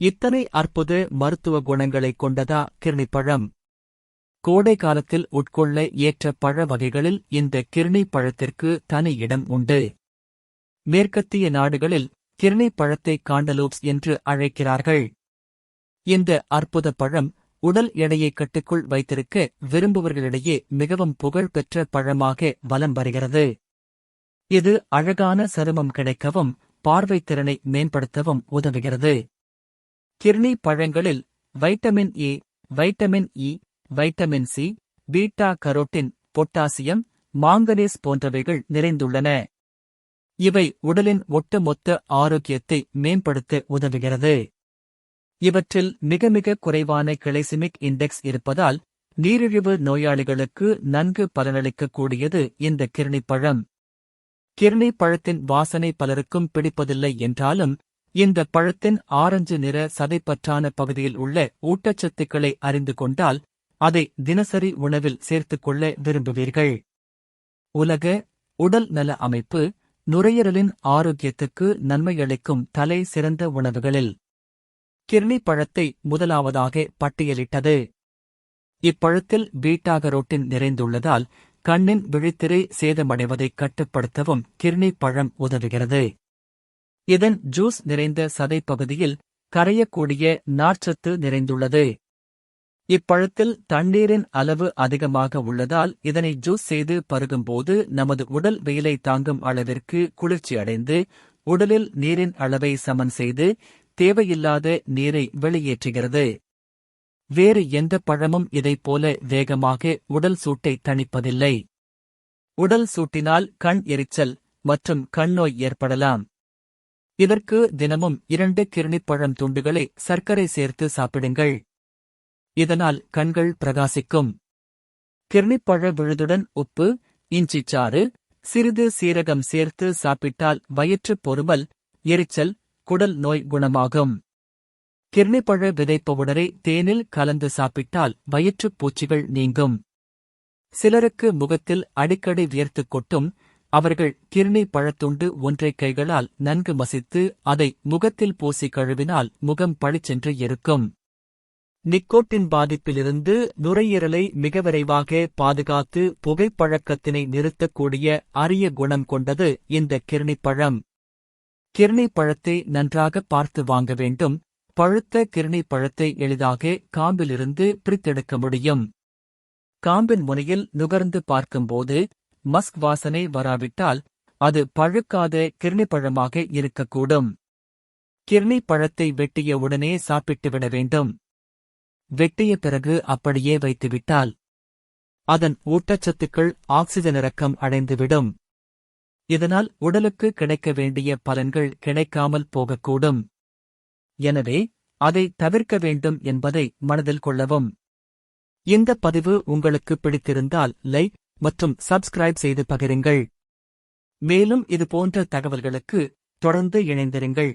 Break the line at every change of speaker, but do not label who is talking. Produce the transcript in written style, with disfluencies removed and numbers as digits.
இத்தனை அற்புத மருத்துவ குணங்களைக் கொண்டதா கிர்ணிப்பழம்? கோடை காலத்தில் உட்கொள்ள ஏற்ற பழ வகைகளில் இந்த கிர்னி பழத்திற்கு தனி இடம் உண்டு. மேற்கத்திய நாடுகளில் கிர்னி பழத்தை காண்டலூப்ஸ் என்று அழைக்கிறார்கள். இந்த அற்புத பழம் உடல் எடையை கட்டுக்குள் வைத்திருக்க விரும்புவர்களிடையே மிகவும் புகழ் பெற்ற பழமாக வலம் வருகிறது. இது அழகான சருமம் கிடைக்கவும் பார்வைத்திறனை மேம்படுத்தவும் உதவுகிறது. கிர்னி பழங்களில் vitamin A, vitamin E, vitamin C, beta carotene, potassium, manganese போன்றவைகள் நிறைந்துள்ளன. இவை உடலின் ஒட்டுமொத்த ஆரோக்கியத்தை மேம்படுத்த உதவுகிறது. இவற்றில் மிக மிக குறைவான கிளைசிமிக் இண்டெக்ஸ் இருப்பதால் நீரிழிவு நோயாளிகளுக்கு நன்கு பலனளிக்கக்கூடியது இந்த கிர்னி பழம். கிர்னி பழத்தின் வாசனை பலருக்கும் பிடிப்பதில்லை என்றாலும் இந்த பழத்தின் ஆரஞ்சு நிற சதைப்பற்றான பகுதியில் உள்ள ஊட்டச்சத்துக்களை அறிந்து கொண்டால் அதை தினசரி உணவில் சேர்த்துக் கொள்ள விரும்புவீர்கள். உலக உடல் நல அமைப்பு நுரையீரலின் ஆரோக்கியத்துக்கு நன்மையளிக்கும் தலை சிறந்த உணவுகளில் கிர்னி பழத்தை முதலாவதாக பட்டியலிட்டது. இப்பழத்தில் பீட்டா கரோட்டின் நிறைந்துள்ளதால் கண்ணின் விழித்திரை சேதமடைவதைக் கட்டுப்படுத்தவும் கிர்னி பழம் உதவுகிறது. இதன் ஜூஸ் நிறைந்த சதைப்பகுதியில் கரையக்கூடிய நார்ச்சத்து நிறைந்துள்ளது. இப்பழத்தில் தண்ணீரின் அளவு அதிகமாக உள்ளதால் இதனை ஜூஸ் செய்து பருகும்போது நமது உடல் வெயிலை தாங்கும் அளவிற்கு குளிர்ச்சி அடைந்து உடலில் நீரின் அளவை சமன் செய்து தேவையில்லாத நீரை வெளியேற்றுகிறது. வேறு எந்த பழமும் இதைப்போல வேகமாக உடல் சூட்டை தணிப்பதில்லை. உடல் சூட்டினால் கண் எரிச்சல் மற்றும் கண்ணோய் ஏற்படலாம். இதற்கு தினமும் 2 கிர்னிப்பழம் துண்டுகளை சர்க்கரை சேர்த்து சாப்பிடுங்கள். இதனால் கண்கள் பிரகாசிக்கும். கிர்னிப்பழ விழுதுடன் உப்பு, இஞ்சி சாறு, சிறிது சீரகம் சேர்த்து சாப்பிட்டால் வயிற்றுப் பொருமல், எரிச்சல், குடல் நோய் குணமாகும். கிர்னிப்பழ விதை பவுடரை தேனில் கலந்து சாப்பிட்டால் வயிற்றுப் பூச்சிகள் நீங்கும். சிலருக்கு முகத்தில் அடிக்கடி வியர்த்துக் கொட்டும். அவர்கள் கிர்னி பழத்துண்டு ஒன்றை கைகளால் நன்கு மசித்து அதை முகத்தில் பூசி கழுவினால் முகம் பளிச்சென்று இருக்கும். நிக்கோட்டின் பாதிப்பிலிருந்து நுரையீரலை மிக விரைவாக பாதுகாத்து புகைப்பழக்கத்தினை நிறுத்தக்கூடிய அரிய குணம் கொண்டது இந்த கிர்னிப்பழம். கிர்னி பழத்தை நன்றாக பார்த்து வாங்க வேண்டும். பழுத்த கிர்னி பழத்தை எளிதாக காம்பிலிருந்து பிரித்தெடுக்க முடியும். காம்பின் முனையில் நுகர்ந்து பார்க்கும்போது மஸ்க் வாசனை வராவிட்டால் அது பழுக்காத கிர்னிப்பழமாக இருக்கக்கூடும். கிர்னி பழத்தை வெட்டிய உடனே சாப்பிட்டுவிட வேண்டும். வெட்டிய பிறகு அப்படியே வைத்துவிட்டால் அதன் ஊட்டச்சத்துக்கள் ஆக்சிஜனிறக்கம் அடைந்துவிடும். இதனால் உடலுக்கு கிடைக்க வேண்டிய பலன்கள் கிடைக்காமல் போகக்கூடும். எனவே அதை தவிர்க்க வேண்டும் என்பதை மனதில் கொள்ளவும். இந்த பதிவு உங்களுக்கு பிடித்திருந்தால் லைக் மற்றும் சப்ஸ்கிரைப் செய்து பகிருங்கள். மேலும் இது போன்ற தகவல்களுக்கு தொடர்ந்து இணைந்திருங்கள்.